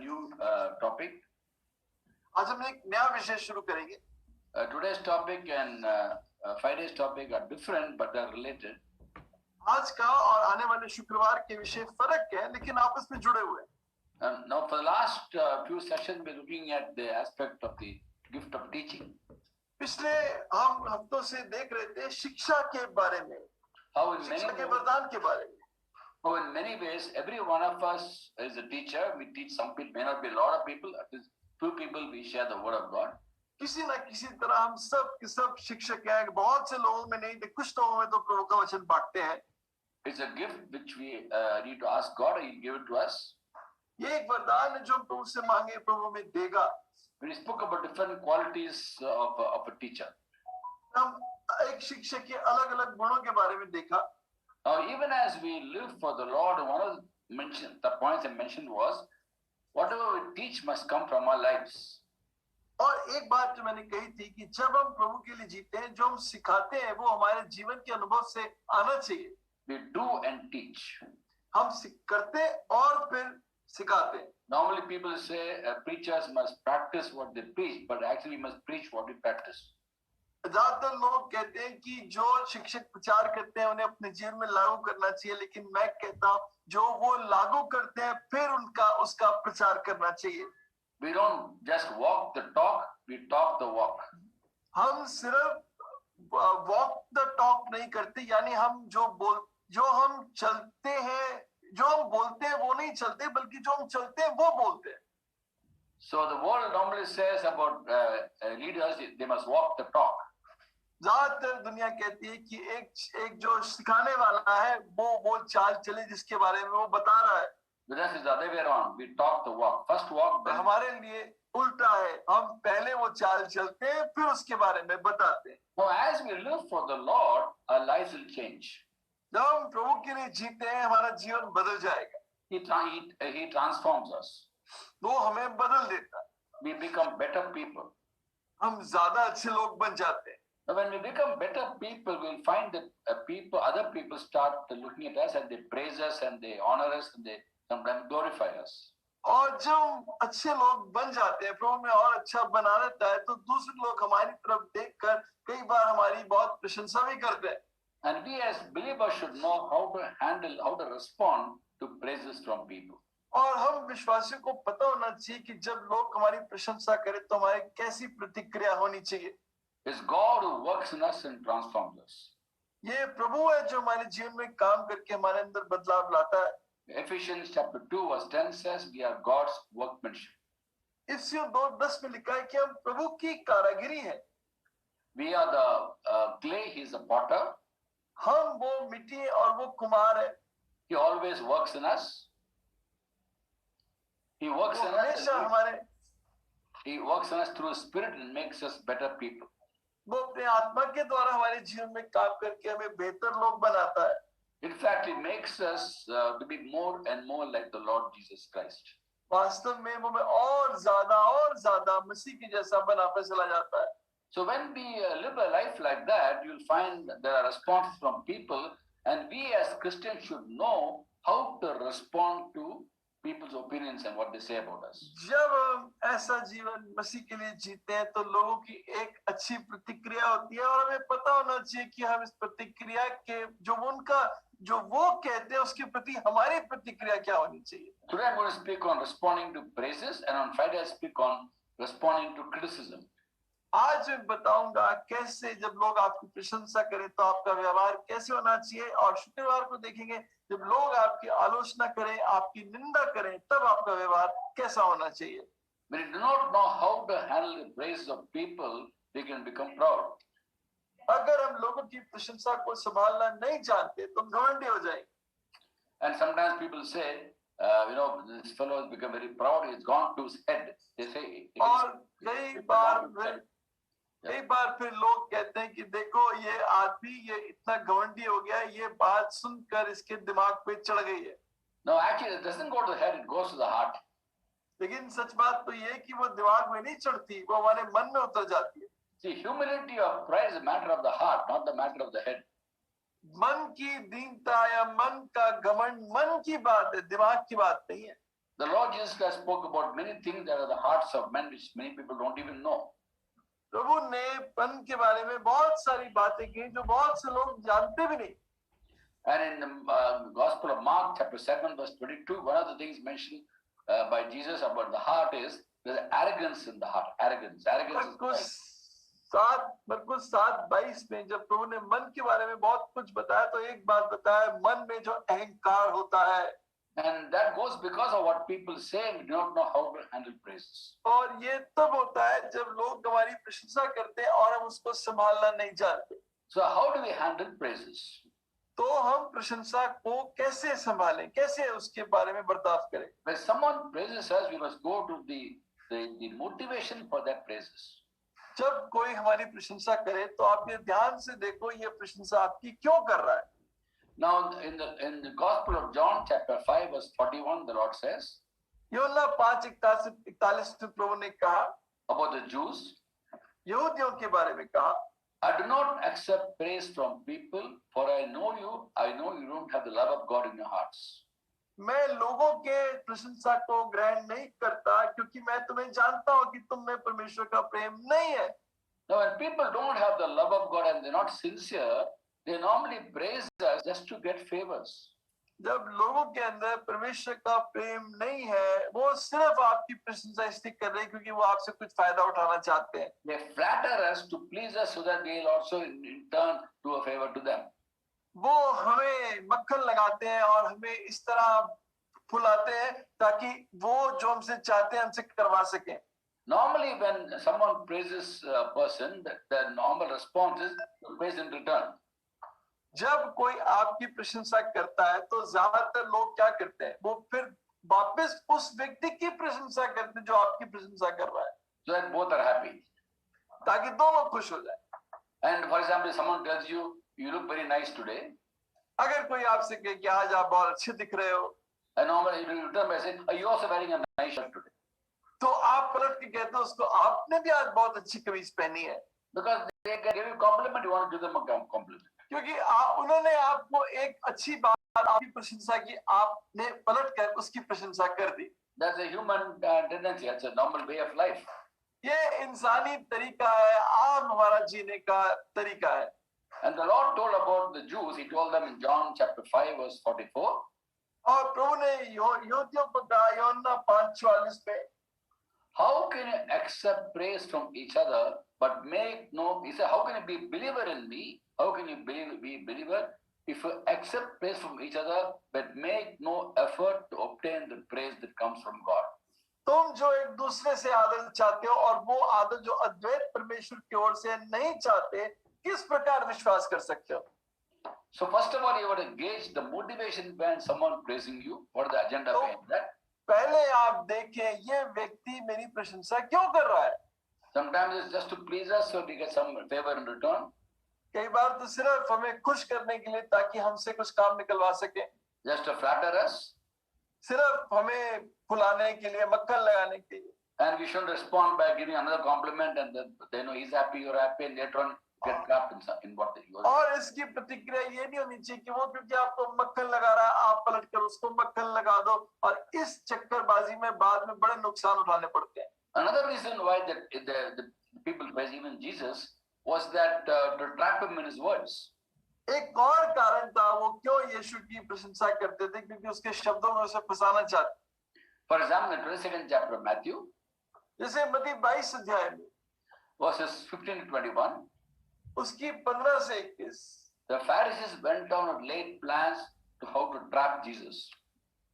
new topic. आज हम एक नया विषय शुरू करेंगे. Today's topic and Friday's topic are different but they are related. आज का और आने वाले शुक्रवार के विषय फर्क है लेकिन आपस में जुड़े हुए हैं. Now for the last few sessions we are looking at the aspect of the gift of teaching. पिछले हम हफ्तों से देख रहे थे शिक्षा के बारे में, शिक्षा के वरदान के बारे में. How in many ways every one of us is a teacher. We teach some people, may not be a lot of people, at least few people we share the word of God. किसी न किसी तरह हम सब शिक्षक हैं. बहुत से लोगों में नहीं, कुछ लोगों में तो प्रभु का वचन बांटते हैं. It's a gift which we need to ask God, He will give it to us. ये एक वरदान है जो हम प्रभु से मांगे, प्रभु हमें देगा. When we spoke about different qualities of a teacher, हम एक शिक्षक के अलग-अलग गुणों के बारे में देखा. Now even as we live for the Lord, one of the points I mentioned was whatever we teach must come from our lives. और एक बात जो मैंने कही थी कि जब हम प्रभु के लिए जीते हैं, जो हम सिखाते हैं वो हमारे जीवन के अनुभव से आना चाहिए. We do and teach. हम करते और फिर सिखाते हैं. Normally people say preachers must practice what they preach, but actually must preach what we practice. ज्यादातर लोग कहते हैं कि जो शिक्षक प्रचार करते हैं उन्हें अपने जीवन में लागू करना चाहिए, लेकिन मैं कहता हूँ जो वो लागू करते हैं फिर उसका प्रचार करना चाहिए. We don't just walk the talk, we talk the walk. हम सिर्फ walk the talk नहीं करते, यानी हम जो हम चलते हैं, जो हम बोलते हैं वो नहीं चलते, बल्कि जो हम चलते हैं वो बोलते हैं. So the world normally says about leaders, they must walk the talk. ज्यादातर दुनिया कहती है कि एक जो सिखाने वाला है वो चाल चले जिसके बारे में वो बता रहा है. But that is the other way around. We talk the walk. First walk. Then हमारे लिए उल्टा है, हम पहले वो चाल चलते हैं फिर उसके बारे में बताते हैं. Now as we live for the Lord, our lives will change. जब हम प्रभु के लिए जीते हैं हमारा जीवन बदल जाएगा. He transforms us. वो हमें बदल देता है. We become better people. हम ज्यादा अच्छे लोग बन जाते हैं. Now when we become better people, we'll find that other people start looking at us and they praise us and they honor us and they sometimes glorify us. और जब हम अच्छे लोग बन जाते हैं, प्रभु में और अच्छा बना देता है, तो दूसरे लोग हमारी तरफ देखकर कई बार हमारी बहुत प्रशंसा भी करते हैं. And we as believers should know how to respond to praises from people. और हम विश्वासियों को पता होना चाहिए कि जब लोग हमारी प्रशंसा करें तो हमारी कैसी प्रतिक्रिया होनी चाहिए. It's God who works in us and transforms us. ये प्रभु है जो हमारे जीवन में काम करके हमारे अंदर बदलाव लाता है. Ephesians chapter 2 verse 10 says we are God's workmanship. इफिसियों 2:10 में लिखा है कि हम प्रभु की कारागिरी हैं. We are the clay, he is the potter. हम वो मिट्टी है और वो कुम्हार है. He always works in us. He works in us. He works in us through His Spirit and makes us better people. वो अपने आत्मा के द्वारा हमारे जीवन में काम करके हमें बेहतर लोग बनाता है. In fact, He makes us to be more and more like the Lord Jesus Christ. वास्तव में वो हमें और ज्यादा मसीह के जैसा बनाता चला जाता है. So when we live a life like that, you'll find that there are responses from people, and we as Christians should know how to respond to people's opinions and what they say about us. जब हम ऐसा जीवन मसीह के लिए जीते हैं तो लोगों की एक अच्छी प्रतिक्रिया होती है और हमें पता होना चाहिए कि हम इस प्रतिक्रिया के जो वो कहते हैं उसके प्रति हमारी प्रतिक्रिया क्या होनी चाहिए. Today I'm going to speak on responding to praises, and on Friday I speak on responding to criticism. आज मैं बताऊंगा कैसे जब लोग आपकी प्रशंसा करें तो आपका व्यवहार कैसे होना चाहिए, और शुक्रवार को देखेंगे जब लोग आपकी आलोचना करें, आपकी निंदा करें, तब आपका व्यवहार कैसा होना चाहिए. When you do not know how to handle the praises of people, we can become proud. अगर हम लोगों की प्रशंसा को संभालना नहीं जानते तो हम घमंडी हो जाएंगे. And sometimes people say, this fellow has become very proud. He's gone to his head. They say. और कई बार फिर लोग कहते हैं कि देखो ये आदमी ये इतना घमंडी हो गया, ये बात सुनकर इसके दिमाग पे चढ़ गई है. No, actually, it doesn't go to the head; it goes to the heart. लेकिन सच बात तो ये है कि वो दिमाग में नहीं चढ़ती, वो हमारे मन में उतर जाती है. See, humility or pride is a matter of the heart, not the matter of the head. मन की दीनता या मन का घमंड मन की बात है, दिमाग की बात नहीं है. The Lord Jesus Christ spoke about many things that are the hearts of men, which many people don't even know. प्रभु ने मन के बारे में बहुत सारी बातें की जो बहुत से लोग जानते भी नहीं. And in the Gospel of Mark, chapter 7, verse 22, one of the things mentioned by Jesus about the heart is there's arrogance in the heart. Arrogance. मरकुस 7:22 में जब प्रभु ने मन के बारे में बहुत कुछ बताया तो एक बात बताया, मन में जो अहंकार होता है. And that goes because of what people say and do not know how to handle praises. और ये तब होता है जब लोग हमारी प्रशंसा करते हैं और हम उसको संभालना नहीं जानते. So how do we handle praises? तो हम प्रशंसा को कैसे संभालें, कैसे उसके बारे में बर्ताव करें? When someone praises us, we must go to the motivation for that praises. जब कोई हमारी प्रशंसा करे तो आप ये ध्यान से देखो ये प्रशंसा आपकी क्यों कर रहा है. Now in the Gospel of John, chapter 5, verse 41, the Lord says, यूहन्ना 5:41 में प्रभु ने कहा about the Jews, यहूदियों के बारे में कहा, I do not accept praise from people, for I know you don't have the love of God in your hearts. मैं लोगों के प्रशंसा को ग्रहण नहीं करता क्योंकि मैं तुम्हें जानता हूं कि तुम में परमेश्वर का प्रेम नहीं है. Now when people don't have the love of God and they're not sincere, they normally praise us just to get favors. जब लोगों के अंदर परमेश्वर का प्रेम नहीं है, वो सिर्फ आपकी प्रशंसा इसलिए कर रहे हैं क्योंकि वो आपसे कुछ फायदा उठाना चाहते हैं. They flatter us to please us so that they'll also in turn do a favor to them. वो हमें मक्खन लगाते हैं और हमें इस तरह फुलाते हैं ताकि वो जो हमसे चाहते हैं हमसे करवा सकें. Normally when someone praises a person, the normal response is to praise in return. जब कोई आपकी प्रशंसा करता है तो ज्यादातर लोग क्या करते हैं, वो फिर वापस उस व्यक्ति की प्रशंसा करते हैं जो आपकी प्रशंसा कर रहा है, So that both are happy. ताकि दोनों खुश हो जाए. And for example, someone tells you, you look very nice today. अगर कोई आपसे कहे कि आज आप बहुत अच्छे दिख रहे हो, And normally you return by saying, are you also wearing a nice shirt today? तो आप पलट के कहते हो उसको, आपने भी आज बहुत अच्छी कमीज पहनी है. Because they can give you compliment, you want to give them a compliment. क्योंकि उन्होंने आपको एक अच्छी बात आपकी प्रशंसा की, आपने पलट कर उसकी प्रशंसा कर दी. That's a human tendency. That's a normal way of life. ये इंसानी तरीका है, आम हमारा जीने का तरीका है. And the Lord told about the Jews. He told them in John chapter 5 verse 44. और प्रभु ने यहूदियों को कहा यूहन्ना 5:44 में, How can you accept praise from each other but make no? He said, how can you be believer in me? How can you be believer if you accept praise from each other but make no effort to obtain the praise that comes from God? तुम जो एक दूसरे से आदर चाहते हो और वो आदर जो अद्वैत परमेश्वर की ओर से नहीं चाहते, किस प्रकार विश्वास कर सकते हो? So first of all, you want to gauge the motivation behind someone praising you. What is the agenda behind that? पहले आप देखें ये व्यक्ति मेरी प्रशंसा क्यों कर रहा है. Sometimes it's just to please us so we get some favor in return. कई बार तो सिर्फ हमें खुश करने के लिए ताकि हमसे कुछ काम निकलवा सके. Just to flatter us. सिर्फ हमें फुलाने के लिए, मक्खन लगाने के लिए. And we should respond by giving another compliment, and then they know he's happy, you're happy, and later on get trapped in what they use. और इसकी प्रतिक्रिया ये नहीं होनी चाहिए कि वो क्योंकि आपको मक्खन लगा रहा है आप पलट कर उसको मक्खन लगा दो, और इस चक्करबाजी में बाद में बड़े नुकसान उठाने पड़ते हैं. Another reason why the people praise even Jesus was that to trap him in his words. एक और कारण था वो क्यों यीशु की प्रशंसा करते थे, क्योंकि उसके शब्दों में उसे फंसाना चाहते. For example, in the 22nd chapter of Matthew, जैसे मत्ती 22 अध्याय में verses 15 to 21, उसकी 15 से 21, the Pharisees went down and laid plans to how to trap Jesus.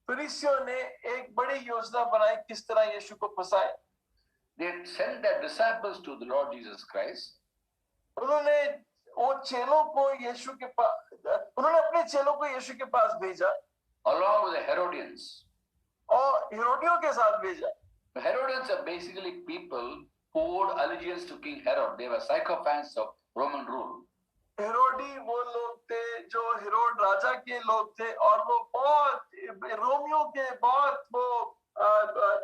फरीसियों ने एक बड़ी योजना बनाई किस तरह यीशु को फंसाए. They sent their disciples to the Lord Jesus Christ. उन्होंने वो चेलों को यीशु के पास, उन्होंने अपने चेलों को यीशु के पास भेजा, along with the Herodians. और हेरोदियों के साथ भेजा. The Herodians are basically people who owed allegiance to King Herod. They were sycophants of Roman rule. हेरोदी वो लोग थे जो हेरोद राजा के लोग थे और वो बहुत रोमियों के बहुत वो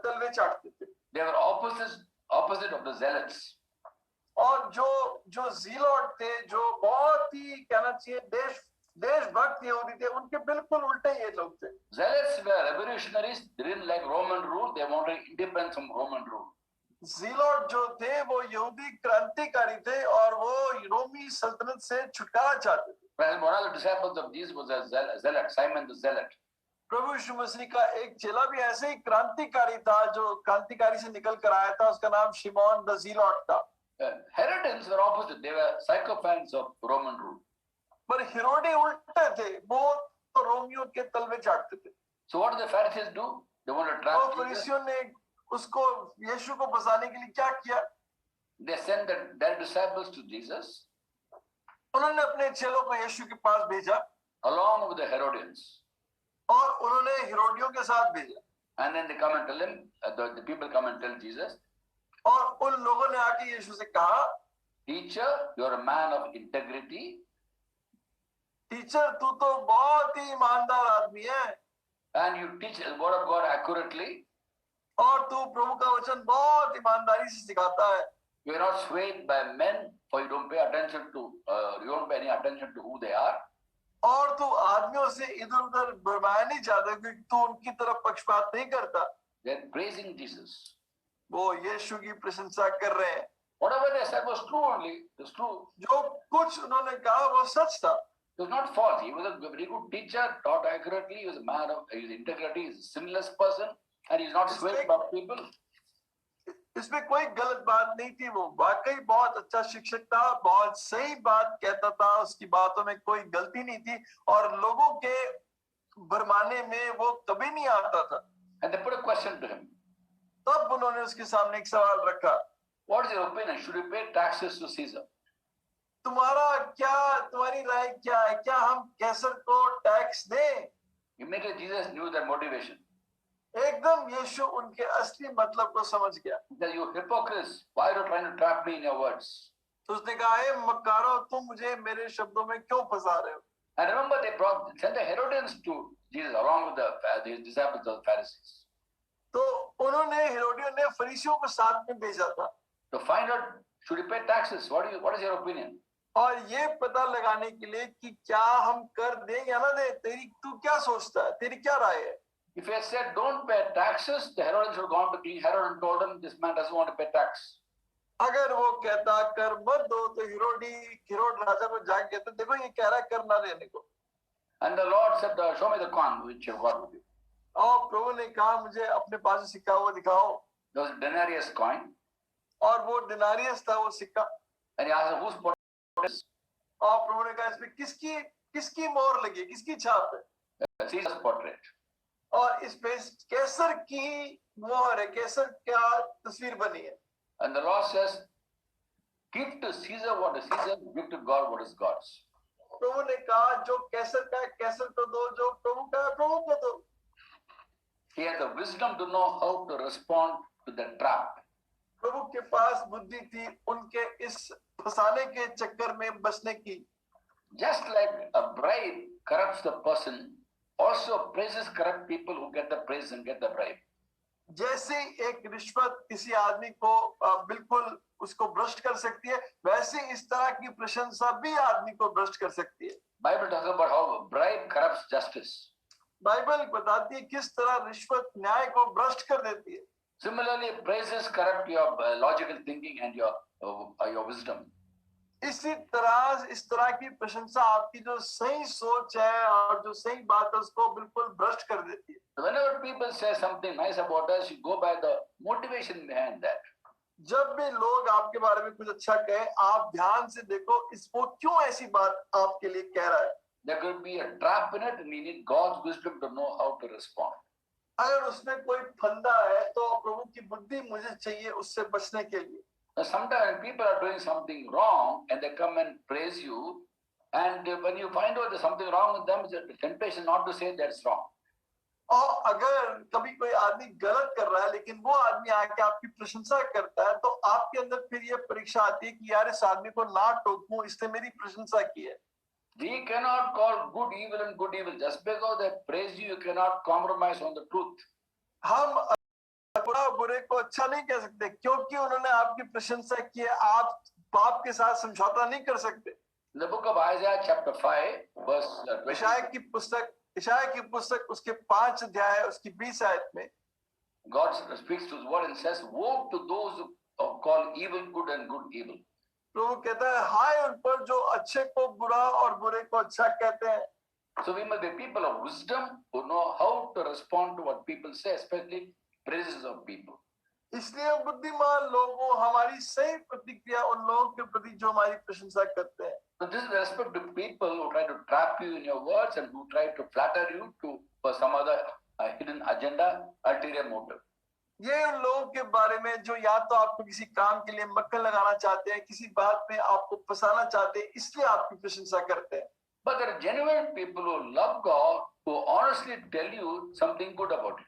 तलवे चाटते थे. They were opposite of the zealots. और जो जीलोट थे, जो बहुत ही कहना चाहिए देश देशभक्त यहूदी थे, उनके बिल्कुल उल्टे ये लोग थे। Zealots were revolutionaries. They didn't like Roman rule. They wanted independence from Roman rule. जीलोट जो थे वो यहूदी क्रांतिकारी थे और वो रोमी सल्तनत से छुटकारा चाहते थे। One of the disciples of Jesus was a zealot, Simon the Zealot. प्रभु यीशु मसीह का एक चेला भी ऐसे ही क्रांतिकारी था, जो क्रांतिकारी से निकल कर आया था, उसका नाम शिमोन द जीलोट था। Herodians were opposite. They were sycophants of Roman rule. पर हेरोडे उल्टे थे, वो तो रोमियों के तलवे चाटते थे। So what did the Pharisees do? They wanted to trap तो Jesus. फरीसियों ने उसको यीशु को फंसाने के लिए क्या किया? They sent their disciples to Jesus उन्होंने अपने चेलों को यीशु के पास भेजा along with the Herodians. और उन्होंने हेरोडियों के साथ भेजा। And then they come and tell him, the people come and tell Jesus, और उन लोगों ने आके यीशु से कहा, Teacher, you're a man of integrity. Teacher तू तो बहुत ही ईमानदार आदमी है And you teach the word of God accurately. और तू प्रभु का वचन बहुत ईमानदारी से सिखाता है। You are not swayed by men, for you don't pay attention to, you don't pay any attention to who they are. और तू आदमियों से इधर उधर भरमाया नहीं जाता, क्योंकि तू उनकी तरफ पक्षपात नहीं करता। They're praising Jesus. वो यीशु की प्रशंसा कर रहे हैं। Whatever they said was true only. It was true. जो कुछ उन्होंने कहा वो सच था। It was not false. He was a very good teacher, taught accurately. He was a man of his integrity. He's a sinless person, and he's not swayed by people. इसमें कोई गलत बात नहीं थी, वो वाकई बहुत अच्छा शिक्षक था, बहुत सही बात कहता था, उसकी बातों में कोई गलती नहीं थी और लोगों के भरमाने में वो कभी नहीं आता था। And they put a question to him. तब उन्होंने उसके सामने एक सवाल रखा, What is your opinion? Should we pay taxes to Caesar? तुम्हारी राय क्या है? क्या हम कैसर को टैक्स दें? Immediately Jesus knew their motivation. एकदम यीशु उनके असली मतलब को समझ गया। That you hypocrites, why are you trying to trap me in your words? तो उसने कहा, हे मक्कारों, तुम मुझे मेरे शब्दों में क्यों फंसा रहे हो? And remember, they sent the Herodians to Jesus along with his disciples, the Pharisees, तो उन्होंने हेरोदियों ने फरीसियों को साथ में भेजा था to find out, should we pay taxes? What is your opinion? और ये पता लगाने के लिए कि क्या हम कर दें या ना दें, तू क्या सोचता है, तेरी क्या राय है? If he had said, don't pay taxes, the Herodians would have gone to King Herod and told him, this man doesn't want to pay tax. अगर वो कहता कर मत दो, तो हेरोद राजा को जाके कहते, देखो ये कह रहा है कर ना देने को। And the Lord said, show me the coin which you've got with you. और प्रभु ने कहा, मुझे अपने पास सिक्का वो दिखाओ। There was a denarius coin. और वो दिनारियस था वो सिक्का। And he asked, whose portrait is this? और प्रभु ने कहा, इसमें किसकी मोहर लगी, किसकी छाप है? Caesar's portrait. और इस पे कैसर की मोहर है, कैसर क्या तस्वीर बनी है। And the Lord says, give to Caesar what is Caesar, give to God what is God's. प्रभु ने कहा, जो कैसर का है कैसर को दो, जो प्रभु का है प्रभु को दो। He had the wisdom to know how to respond to the trap. प्रभु के पास बुद्धि थी उनके इस फंसाने के चक्कर में बचने की। Just like a bribe corrupts the person, also praises corrupt people who get the praise and get the bribe. जैसे एक रिश्वत किसी आदमी को बिल्कुल उसको भ्रष्ट कर सकती है, वैसे इस तरह की प्रशंसा भी आदमी को भ्रष्ट कर सकती है। Bible talks about how bribe corrupts justice. Bible बताती है किस तरह रिश्वत न्याय को भ्रष्ट कर देती है। Similarly, praises corrupt your logical thinking and your wisdom. इसी तरह इस तरह की प्रशंसा आपकी जो सही सोच है और जो सही बात है उसको बिल्कुल भ्रष्ट कर देती है। Whenever people say something nice about us, you go by the motivation behind that. जब भी लोग आपके बारे में कुछ अच्छा कहें, आप ध्यान से देखो इसको क्यों ऐसी बात आपके लिए कह रहा है। There could be a trap in it, and we need God's wisdom to know how to respond. अगर उसमें कोई फंदा है तो प्रभु की बुद्धि मुझे चाहिए उससे बचने के लिए। Now, sometimes when people are doing something wrong and they come and praise you, and when you find out there's something wrong with them, it's a temptation not to say that's wrong. और अगर कभी कोई आदमी गलत कर रहा है लेकिन वो आदमी आके आपकी प्रशंसा करता है, तो आपके अंदर फिर ये परीक्षा आती है कि यार इस आदमी को ना टोकूं, इसने मेरी प्रशंसा की है। We cannot call good evil and good evil. Just because they praise you, you cannot compromise on the truth. हम बुरा बुरे को अच्छा नहीं कह सकते, क्योंकि उन्होंने आपकी प्रशंसा की है, आप पाप के साथ समझौता नहीं कर सकते। In the book of Isaiah, chapter 5, verse 20, इशाया की पुस्तक उसके 5 अध्याय उसकी 20 आयत में God speaks to his word and says, woe to those who call evil good and good evil. प्रभु कहता है हाय उन पर जो अच्छे को बुरा और बुरे को अच्छा कहते हैं. So we must be people of wisdom who know how to respond to what people say, especially praises of people. इसलिए हम बुद्धिमान लोगों हमारी सही प्रतिक्रिया उन लोगों के प्रति जो हमारी प्रशंसा करते हैं. So this is respect to people who try to trap you in your words and who try to flatter you for some other hidden agenda, ulterior motive. ये उन लोगों के बारे में जो या तो आपको किसी काम के लिए मक्खन लगाना चाहते हैं, किसी बात में आपको फंसाना चाहते हैं, इसलिए आपकी प्रशंसा करते हैं. But there are genuine people who love God who honestly tell you something good about it.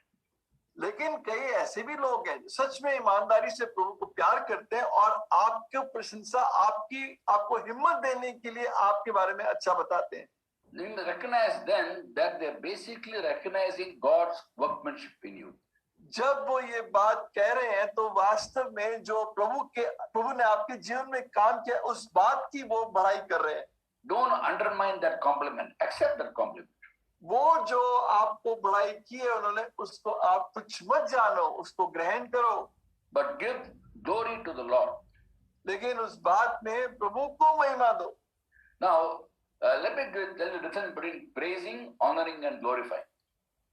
लेकिन कई ऐसे भी लोग हैं जो सच में ईमानदारी से प्रभु को प्यार करते हैं और आपकी प्रशंसा आपको हिम्मत देने के लिए आपके बारे में अच्छा बताते हैं. You must recognize then that they're basically recognizing God's workmanship in you. जब वो ये बात कह रहे हैं तो वास्तव में जो प्रभु ने आपके जीवन में काम किया उस बात की वो बड़ाई कर रहे हैं. Don't undermine that compliment. Accept that compliment. वो जो आपको बड़ाई की है उन्होंने उसको आप तुच्छ मत जानो, उसको ग्रहण करो. But give glory to the Lord. लेकिन उस बात में प्रभु को महिमा दो. Now, let me tell you the difference between praising, honoring, and glorifying.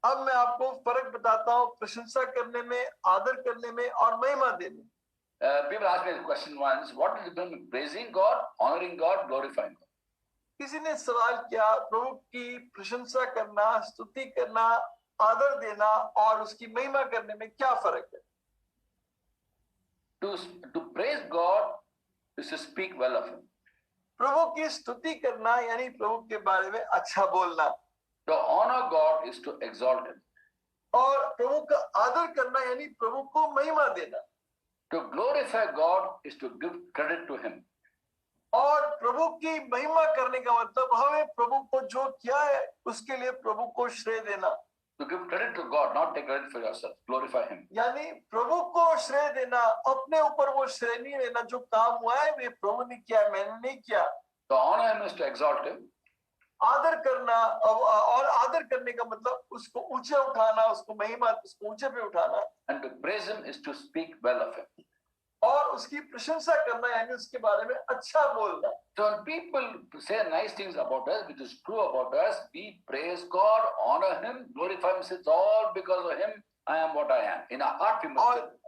अब मैं आपको फर्क बताता हूँ प्रशंसा करने में, आदर करने में और महिमा देने. People ask me this question once: what is the difference between praising God, honoring God, glorifying God? किसी ने सवाल किया प्रभु की प्रशंसा करना, स्तुति करना, आदर देना और उसकी महिमा करने में क्या फर्क है? To praise God is to speak well of Him. प्रभु की स्तुति करना यानी प्रभु के बारे में अच्छा बोलना. To honor God is to exalt Him. और प्रभु का आदर करना यानी प्रभु को महिमा देना. To glorify God is to give credit to Him. और प्रभु की महिमा करने का मतलब हमें प्रभु को जो किया है उसके लिए प्रभु को श्रेय देना. To give credit to God, not take credit for yourself. Glorify Him. यानी प्रभु को श्रेय देना, अपने ऊपर वो श्रेय नहीं लेना. जो काम हुआ है वे प्रभु ने किया, मैंने नहीं किया. To honor Him is to exalt Him. आदर करना और आदर करने का मतलब उसको ऊंचे उठाना, उसको महिमा, उसको ऊंचे पे उठाना. And to praise Him is to speak well of Him. और उसकी प्रशंसा करना यानी उसके बारे में अच्छा बोलना. So when people say nice things about us, which is true about us, we praise God, honor Him, glorify Him. It's all because of Him I am what I am. In our heart we must. और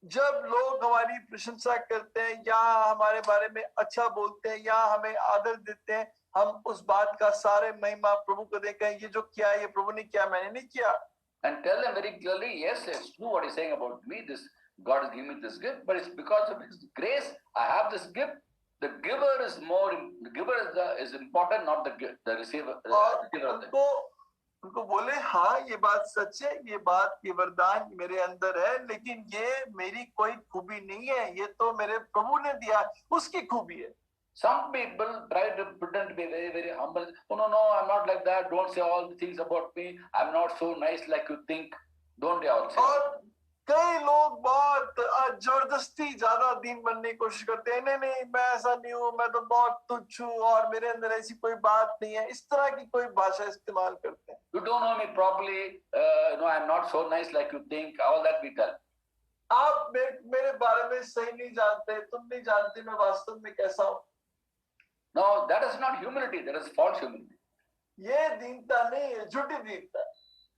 जब लोग हमारी प्रशंसा करते हैं या हमारे बारे में अच्छा बोलते हैं या हमें आदर देते हैं, हम उस बात का सारे महिमा प्रभु को देकर ये जो किया ये प्रभु ने किया, मैंने नहीं किया. And tell them very clearly, yes, it's true what He's saying about me. This God has given me this gift, but it's because of His grace I have this gift. The giver is is important, not the receiver. और उनको बोले हाँ ये बात सच है, ये बात ये वरदान मेरे अंदर है, लेकिन ये मेरी कोई खूबी नहीं है, ये तो मेरे प्रभु ने दिया, उसकी खूबी है. Some people try to pretend to be very, very humble. Oh, no, I'm not like that. Don't say all the things about me. I'm not so nice like you think. Don't they all say? और कई लोग बहुत जबरदस्ती ज्यादा दीन बनने की कोशिश करते हैं. नहीं मैं ऐसा नहीं हूँ, मैं तो बहुत तुच्छ हूँ और मेरे अंदर ऐसी कोई बात नहीं है. इस तरह की कोई भाषा इस्तेमाल करते हैं. You don't know me properly. No, I'm not so nice like you think. All that we tell. आप मेरे बारे में सही नहीं जानते, तुम नहीं जानते मैं वास्तव में कैसा हूँ. No, that is not humility. That is false humility. ये दीनता नहीं है, झूठी दीनता.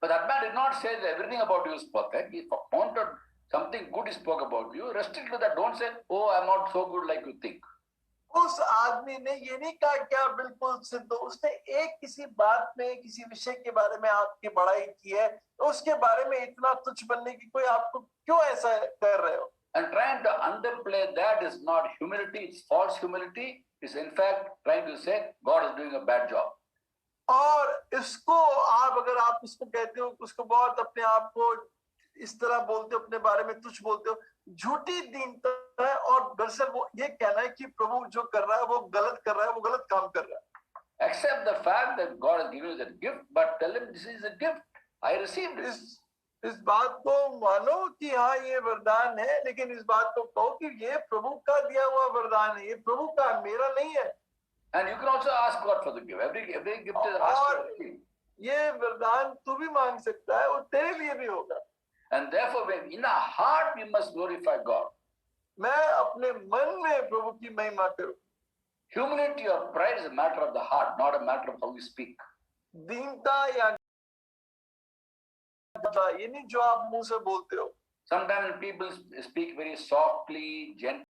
But that man did not say that everything about you is perfect. He pointed something good he spoke about you. Restrict to that. Don't say, oh, I'm not so good like you think. उस आदमी ने ये नहीं कहा क्या बिल्कुल सिद्ध. उसने एक किसी बात में किसी विषय के बारे में आपकी बड़ाई की है, तो उसके बारे में इतना तुच्छ बनने की कोई आपको क्यों ऐसा कर रहे हो. And trying to underplay that is not humility. It's false humility. It's in fact trying to say God is doing a bad job. और इसको अगर आप उसको कहते हो, उसको बहुत अपने आप को इस तरह बोलते हो, अपने बारे में तुच्छ बोलते हो, झूठी दीनता है. और दरअसल वो ये कहना है कि प्रभु जो कर रहा है वो गलत कर रहा है, वो गलत काम कर रहा है. Accept the fact that God has given you that gift, but tell him this is a gift. I received it. इस बात को मानो कि हाँ ये वरदान है, लेकिन इस बात को कहो कि ये प्रभु का दिया हुआ वरदान है, ये प्रभु का, मेरा नहीं है. And you can also ask God for the gift. Every gift is asked for the gift. ये वरदान तू भी मांग सकता है, वो तेरे लिए भी होगा। And therefore, in our heart, we must glorify God. मैं अपने मन में प्रभु की महिमा करूं। Humility or pride is a matter of the heart, not a matter of how we speak. दीनता या ये नहीं जो आप मुंह से बोलते हो। Sometimes people speak very softly, gently,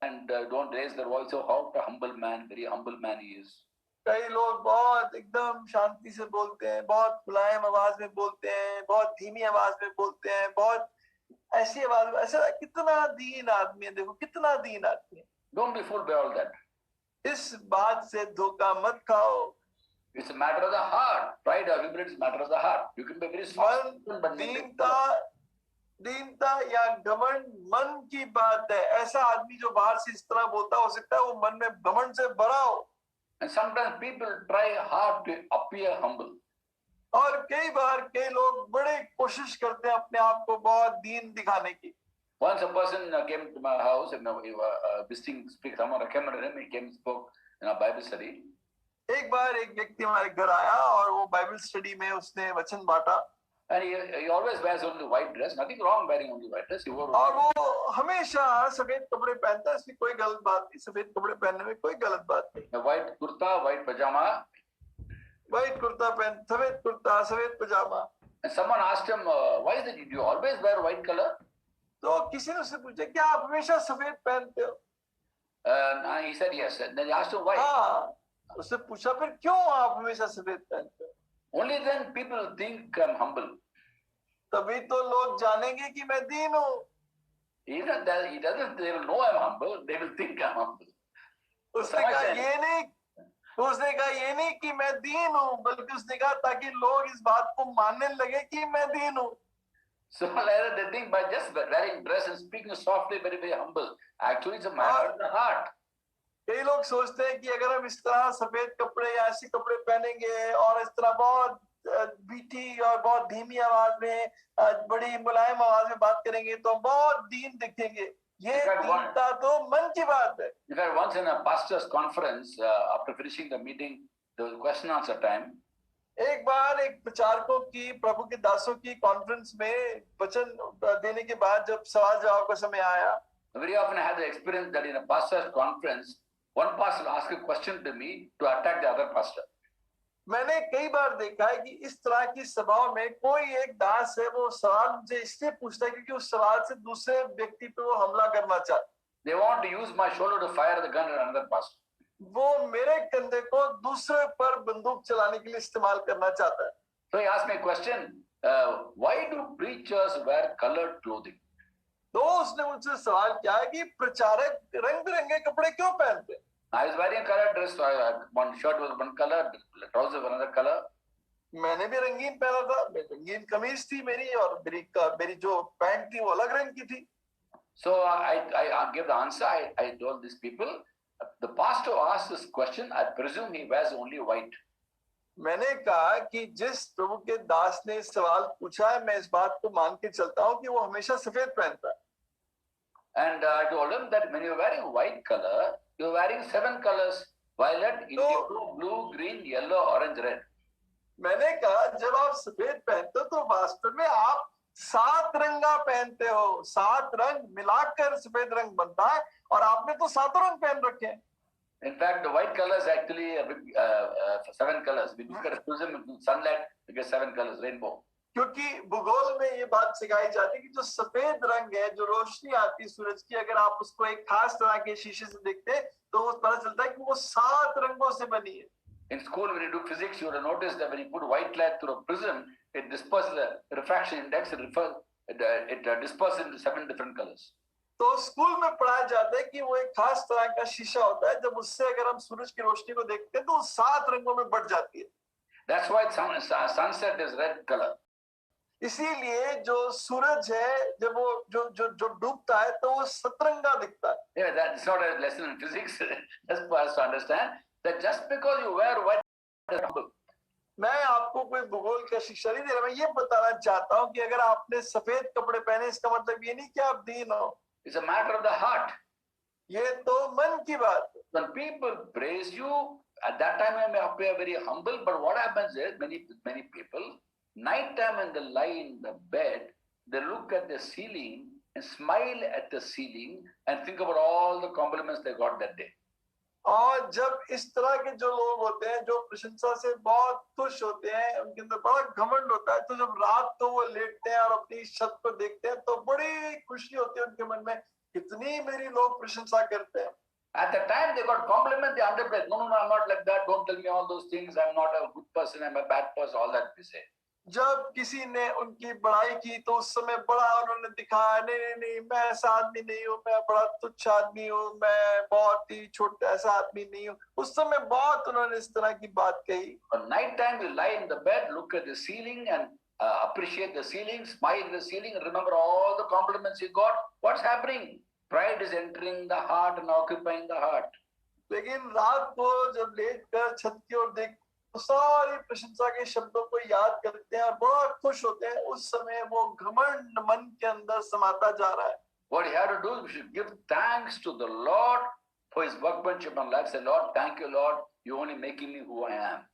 and don't raise their voice. So how a humble man, very humble man he is. कई लोग बहुत एकदम शांति से बोलते हैं, बहुत मुलायम आवाज में बोलते हैं, बहुत धीमी आवाज में बोलते हैं, बहुत ऐसी आवाज में। ऐसा कितना दीन आदमी है, देखो कितना दीन आदमी है। Don't be fooled by all that. इस बात से धोखा मत खाओ। It's a matter of the heart. Pride or humility is a matter of the heart. You can be very soft, but दीनता या घमंड मन की बात है। ऐसा आदमी जो बाहर से इस तरह बोलता हो सकता है वो मन में घमंड से भरा हो। And sometimes people try hard to appear humble. और कई बार कई लोग बड़े कोशिश करते हैं अपने आप को बहुत दीन दिखाने की। Once a person came to my house and visiting speak. Someone recommended him. He came and spoke in a Bible study. एक बार एक व्यक्ति हमारे घर आया और वो बाइबल स्टडी में उसने वचन बांटा। And he always wears only white dress. Nothing wrong wearing only white dress. He wore. और वो हमेशा सफेद कपड़े पहनता है, इसमें कोई गलत बात नहीं। सफेद कपड़े पहनने में कोई गलत बात नहीं। A white kurta, white pajama. White kurta पहन, सफेद कुर्ता, सफेद पजामा। And someone asked him, "Why is it you always wear white color?" तो किसी ने उससे पूछा क्या आप हमेशा सफेद पहनते हो? And he said yes. And then he asked him why. हाँ, उससे पूछा फिर क्यों आप हमेशा सफेद पहनते हो? Only then people think I'm humble. तभी तो लोग जानेंगे कि मैं दीन हूँ। Even that he doesn't, they will know I'm humble. They will think I'm humble. उसने कहा ये नहीं कि मैं दीन हूँ, बल्कि उसने कहा ताकि लोग इस बात को मानने लगे कि मैं दीन हूँ। So later they think by just wearing dress and speaking softly, very very humble. Actually, it's a matter of the heart. कई लोग सोचते हैं कि अगर हम इस तरह सफेद कपड़े या ऐसे कपड़े पहनेंगे और इस तरह बहुत मीठी और बहुत धीमी आवाज में, बड़ी मुलायम आवाज में बात करेंगे तो बहुत दीन दिखेंगे। ये दीनता तो मन की बात है। In fact, once in a pastor's conference, after finishing the meeting, there was question answer time. एक बार एक प्रचारकों की, प्रभु के दासों की कॉन्फ्रेंस में वचन देने के बाद जब सवाल जवाब का समय आया, Very often I had the experience that in a pastor's conference, one pastor asked a question to me to attack the other pastor. मैंने कई बार देखा है कि इस तरह की सभाओं में कोई एक दास है, वो सवाल मुझे इसलिए पूछता है क्योंकि उस सवाल से दूसरे व्यक्ति पे वो हमला करना चाहता है। They want to use my shoulder to fire the gun at another pastor. वो मेरे कंधे को दूसरे पर बंदूक चलाने के लिए इस्तेमाल करना चाहता है। So he asked me a question, why do preachers wear colored clothing? तो उसने मुझसे सवाल किया है कि प्रचारक रंग बिरंगे कपड़े क्यों पहनते हैं? I was wearing a colored dress. So one shirt was one color, trousers were another color. मैंने भी रंगीन पहना था, रंगीन कमीज थी मेरी और मेरी जो पैंट थी वो अलग रंग की थी। So I gave the answer. I told these people, the pastor asked this question. I presume he wears only white. मैंने कहा कि जिस प्रभु के दास ने सवाल पूछा है, मैं इस बात को मान के चलता हूँ कि वो हमेशा सफेद पहनता है। And I told him that when you're wearing white color, you're wearing 7 colors: violet, indigo, blue, green, yellow, orange, red. मैंने कहा जब आप सफेद पहनते हो तो वास्तव में आप 7 रंगा पहनते हो। 7 रंग मिलाकर सफेद रंग बनता है और आपने तो 7 रंग पहन रखे हैं। In fact, the white color is actually 7 colors. We look at a prism in sunlight, we get 7 colors, rainbow. क्योंकि भूगोल में ये बात सिखाई जाती है कि जो सफेद रंग है, जो रोशनी आती है सूरज की, अगर आप उसको एक खास तरह के शीशे से देखते हैं तो वो पता चलता है कि वो 7 रंगों से बनी है। In school, when you do physics, you will notice that when you put white light through a prism, it disperses the refraction index. It disperses into 7 different colors. तो स्कूल में पढ़ाया जाता है कि वो एक खास तरह का शीशा होता है, जब उससे अगर हम सूरज की रोशनी को देखते हैं तो वो 7 रंगों में बढ़ जाती है। That's why sunset is red color. इसीलिए जो सूरज है जब वो जो डूबता है तो वो सतरंगा दिखता है। Yeah, that's not a lesson in physics. Just for us to understand that just because you wear white, मैं आपको कोई भूगोल का शिक्षा नहीं दे रहा, मैं ये बताना चाहता हूँ कि अगर आपने सफेद कपड़े पहने इसका मतलब ये नहीं कि आप दीन हो। it's a matter of the heart. ये तो मन की बात है। when people praise you, at that time I may appear very humble, but what happens is many people, night time when they lie in the bed, they look at the ceiling and smile at the ceiling and think about all the compliments they got that day. और जब इस तरह के जो लोग होते हैं जो प्रशंसा से बहुत खुश होते हैं, उनके अंदर बड़ा घमंड होता है, तो जब रात को वो लेटते हैं और अपनी छत को देखते हैं तो बड़ी खुशी होती है उनके मन में, कितनी मेरी लोग प्रशंसा करते हैं। At the time they got compliment, they underplay. No, I'm not like that. Don't tell me all those things. I'm not a good person. I'm a bad person. All that they say. जब किसी ने उनकी बड़ाई की तो उस समय बड़ा उन्होंने दिखाया, नहीं नहीं नहीं, मैं ऐसा आदमी नहीं हूँ, मैं बड़ा तुच्छ आदमी हूँ, मैं बहुत ही छोटा ऐसा आदमी नहीं हूँ। उस समय बहुत उन्होंने इस तरह की बात कही। At night time you lie in the bed, look at the ceiling and appreciate the ceiling, smile at the ceiling, and remember all the compliments you got. What's happening? Pride is entering the heart and occupying the heart. लेकिन रात को जब late कर छत की ओर देख तो सारी प्रशंसा के शब्दों को याद करते हैं और बड़ा खुश होते हैं, उस समय वो घमंड मन के अंदर समाता जा रहा है। What you have to do is we should give thanks to the Lord for His workmanship and life. Say, Lord, thank you, Lord. You're only making me who I am.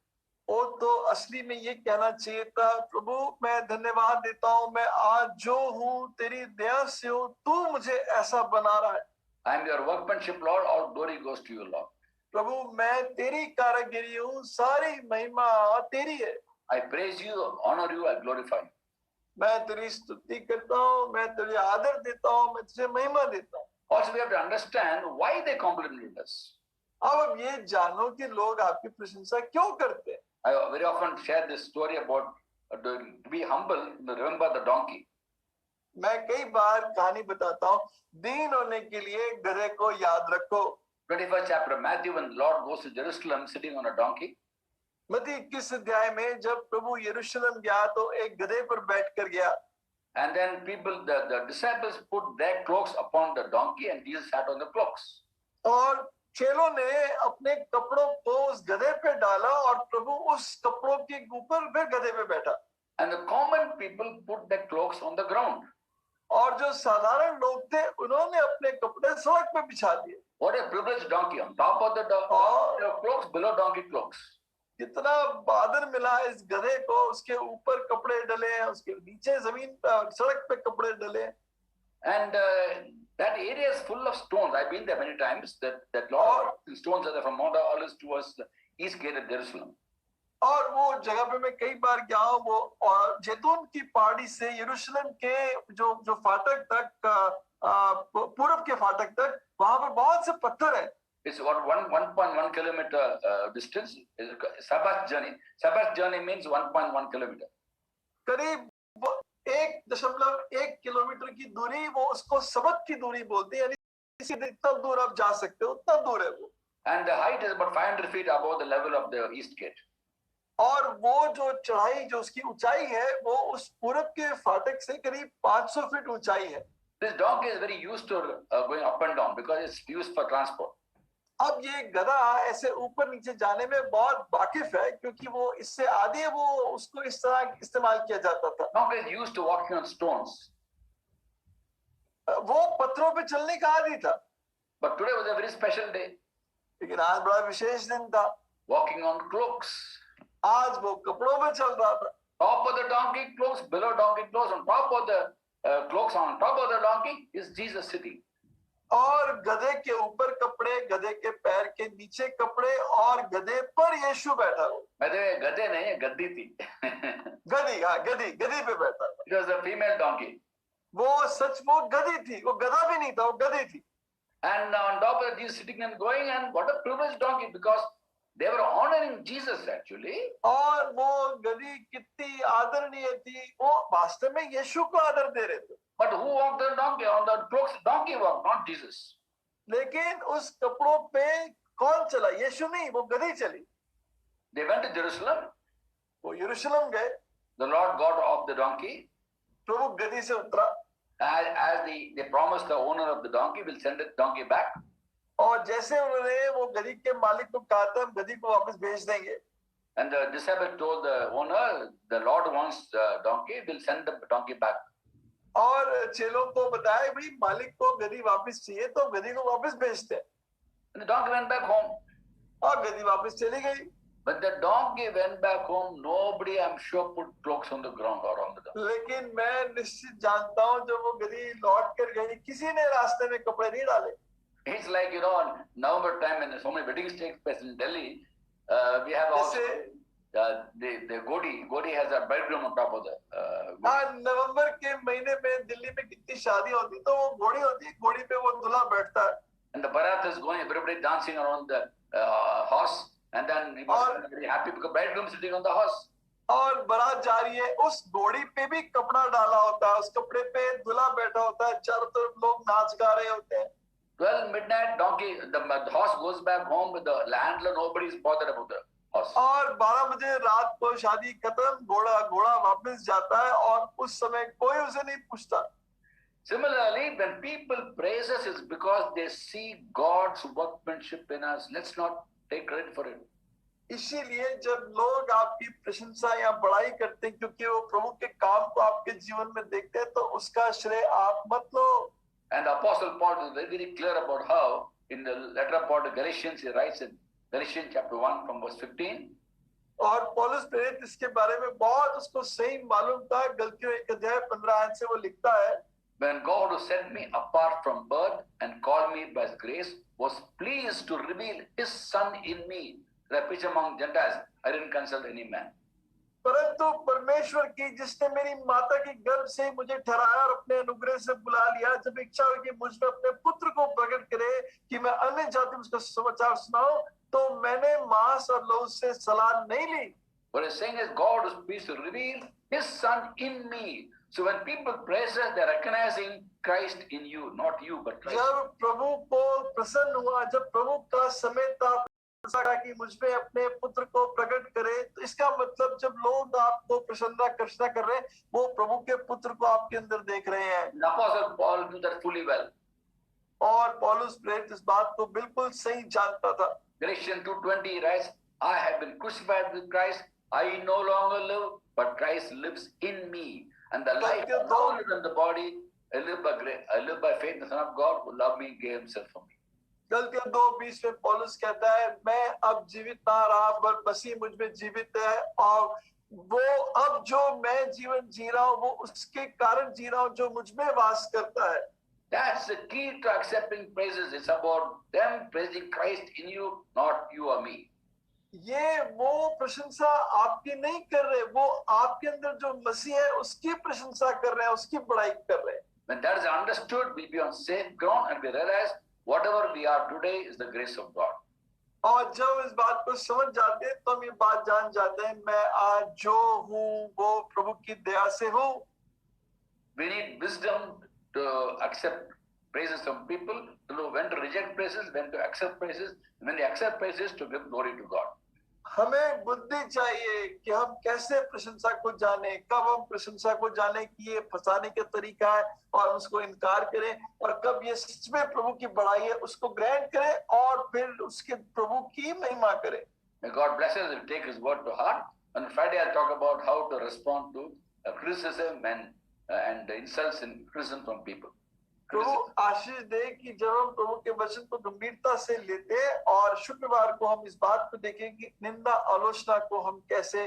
वो तो असली में ये कहना चाहिए था, प्रभु मैं धन्यवाद देता हूँ, मैं आज जो हूँ तेरी दया से हूँ, तू मुझे ऐसा बना रहा है। I am your workmanship, Lord. All glory goes to you, Lord. प्रभु मैं तेरी कारीगरी हूँ, सारी महिमा तेरी है। I praise you, honor you, I glorify you. मैं तेरी स्तुति करता हूँ, मैं तेरी आदर देता हूँ, मैं तुझे महिमा देता हूँ। Also, we have to understand why they complimented us. अब ये जानो कि लोग आपकी प्रशंसा क्यों करते हैं। I very often share this story about to be humble. Remember the donkey. मैं कई बार कहानी बताता हूँ, दीन होने के लिए गधे को याद रखो। 21st chapter of Matthew, when Lord goes to Jerusalem sitting on a donkey. मत्ती 21 अध्याय में जब प्रभु यरूशलेम गया तो एक गधे पर बैठकर गया। And then the disciples put their cloaks upon the donkey and Jesus sat on the cloaks. और चेलों ने अपने कपड़ों को उस गधे पे डाला और प्रभु उस कपड़ों के ऊपर फिर गधे पे बैठा। And the common people put their cloaks on the ground. और जो साधारण लोग थे उन्होंने अपने कपड़े सड़क पे बिछा दिए। What a privileged donkey on top of the cloaks, below donkey cloaks. कितना बादर मिला इस गधे को, उसके ऊपर कपड़े डले हैं, उसके नीचे जमीन सड़क पे कपड़े डले। And that area is full of stones. I've been there many times. That lot of stones are from Mount Olives towards the east gate of Jerusalem. और वो जगह पे मैं कई बार गया हूँ, वो और जैतून की पहाड़ी से यरूशलेम के जो फाटक तक, पूरब के फाटक तक, वहां पर बहुत से पत्थर है। It's about 1.1 kilometer distance. Sabbath journey. Sabbath journey means 1.1 kilometer. करीब 1.1 किलोमीटर की दूरी, वो उसको सबत की दूरी बोलते हैं, यानी इतना दूर आप जा सकते हो, उतना दूर है वो। And the height is about 500 feet above the level of the east gate. और वो जो चढ़ाई, जो उसकी ऊंचाई है, वो उस पूरब के फाटक से करीब 500 फीट ऊंचाई है। This donkey is very used to going up and down because it's used for transport. अब ये गधा ऐसे ऊपर नीचे जाने में बहुत वाकिफ है, क्योंकि वो इससे आगे वो उसको इस तरह इस्तेमाल किया जाता था। Donkey is used to walking on stones. वो पत्थरों पे चलने का आदी था। But today was a very special day. लेकिन आज बड़ा विशेष दिन था। Walking on cloaks. आज वो कपड़ों में चल रहा था। Top of the donkey cloaks, below donkey cloaks, on top of the cloaks, on top of the donkey is Jesus sitting. और गधे के ऊपर कपड़े, गधे के पैर के नीचे कपड़े, और गधे पर यीशु बैठा हुआ। गधे नहीं, गद्दी थी। गधी, हाँ गधी, गधी पे बैठा था। It was a female donkey. वो सच वो गधी थी, वो गधा भी नहीं था, वो गधी थी। And on top of Jesus sitting and going, and what a privileged donkey, because they were honoring Jesus actually. और वो गधी कितनी आदरणीय थी, वो वास्तव में यीशु को आदर दे रहे थे। But who walked the donkey? On the cloaks, donkey walked, not Jesus. लेकिन उस कपड़ों पे कौन चला? यीशु नहीं, वो गधी चली। They went to Jerusalem. वो यरूशलेम गए। The Lord got off the donkey. प्रभु गधी से उतरा। As they promised the owner of the donkey will send the donkey back. और जैसे उन्होंने वो गधी के मालिक को कहा था, हम गधी को वापस भेज देंगे। And the disciple told the owner, the Lord wants the donkey, will send the donkey back. और चेलों को बताया, भाई मालिक को गधी वापस चाहिए तो गधी को वापस भेजते हैं। And the donkey went back home. और गधी वापस चली गई। When the donkey went back home, nobody, I'm sure, put cloaks on the ground or on the donkey. लेकिन मैं निश्चित जानता हूँ जब वो गधी लौट कर गई, किसी ने रास्ते में कपड़े नहीं डाले। It's like, on November time when so many weddings take place in Delhi, we have also the Godi has a bridegroom on top of the हाँ, नवंबर के महीने में दिल्ली में कितनी शादी होती तो वो घोड़ी होती है, घोड़ी पे वो दूल्हा बैठता है। And the barat is going, everybody dancing around the horse, and then he must be very happy because bridegroom is sitting on the horse. और बारात जा रही है, उस घोड़ी पे भी कपड़ा डाला होता है, उस कपड़े पे दूल्हा बैठा होता है, चारों तरफ लोग नाच गा रहे होते हैं। 12 midnight, the horse goes back home with the landlord, nobody is bothered about the horse. और 12 बजे रात को शादी खत्म, घोड़ा वापस जाता है और उस समय कोई उसे नहीं पूछता। Similarly, when people praise us, it's because they see God's workmanship in us. Let's not take credit for it. इसीलिए जब लोग आपकी प्रशंसा या बड़ाई करते हैं क्योंकि वो प्रभु के काम को आपके जीवन में देखते हैं, तो उसका श्रेय आप मत लो। And Apostle Paul is very, very clear about how in the letter of Paul to Galatians, he writes in Galatians chapter 1 from verse 15. और पौलुस प्रेरित इसके बारे में बहुत उसको सही मालूम था। गलतियों 1 अध्याय 15 आयत से वो लिखता है, When God who set me apart from birth and called me by his grace was pleased to reveal his son in me, that I preach among Gentiles, I didn't consult any man. परंतु परमेश्वर की जिसने मेरी माता की गर्भ से मुझे ठहराया और अपने अनुग्रह से बुला लिया, जब इच्छा हुई कि मुझ में अपने पुत्र को प्रकट करे कि मैं अन्य जाति में उसका समाचार सुनाऊं, तो मैंने मांस और लहू से सलाह नहीं ली। What he's saying is God is pleased to reveal his son in me. So when people praise us, they're recognizing Christ in you, not you, but Christ. जब प्रभु को प्रसन्न हुआ, जब प्रभु का समय था कि मुझ में अपने पुत्र को प्रकट करे, तो इसका मतलब जब लोग आपको प्रशंसा कर रहे हैं, वो प्रभु के पुत्र को आपके अंदर देख रहे हैं। The Apostle Paul knew that fully well. और पौलुस प्रेरित इस बात को बिल्कुल सही जानता था। Galatians 2:20 writes, I have been crucified with Christ. I no longer live, but Christ lives in me. And the life I now live in the body, I live by faith in the Son of God who loved me and gave himself for me. गलतियों 2:20 में पौलुस कहता है, मैं अब जीवित ना रहा पर मसीह मुझ में जीवित है, और वो अब जो मैं जीवन जी रहा हूँ वो उसके कारण जी रहा हूँ जो मुझ में वास करता है। That's the key to accepting praises. It's about them praising Christ in you, not you or me. ये वो प्रशंसा आपकी नहीं कर रहे, वो आपके अंदर जो मसीह है उसकी प्रशंसा कर रहे हैं, उसकी बड़ाई कर रहे हैं। When that is understood, we'll be on safe ground and we realize whatever we are today is the grace of God. और जब इस बात को समझ जाते हैं तो हम ये बात जान जाते हैं, मैं आज जो हूँ वो प्रभु की दया से हूँ। We need wisdom to accept praises from people, to know when to reject praises, when to accept praises, and when they accept praises, to give glory to God. हमें बुद्धि चाहिए कि हम कैसे प्रशंसा को जाने, कब हम प्रशंसा को जाने कि ये फंसाने का तरीका है और उसको इनकार करें, और कब ये सच में प्रभु की बड़ाई है उसको ग्रहण करें और फिर उसके प्रभु की महिमा करें। May God bless us and take his word to heart. On Friday I'll talk about how to respond to criticism and insults and criticism from people. प्रभु आशीष दे कि जब हम प्रभु के वचन को गंभीरता से लेते हैं, और शुक्रवार को हम इस बात को देखें कि निंदा आलोचना को हम कैसे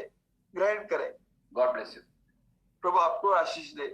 ग्रहण करें। God bless you. प्रभु आपको आशीष दे।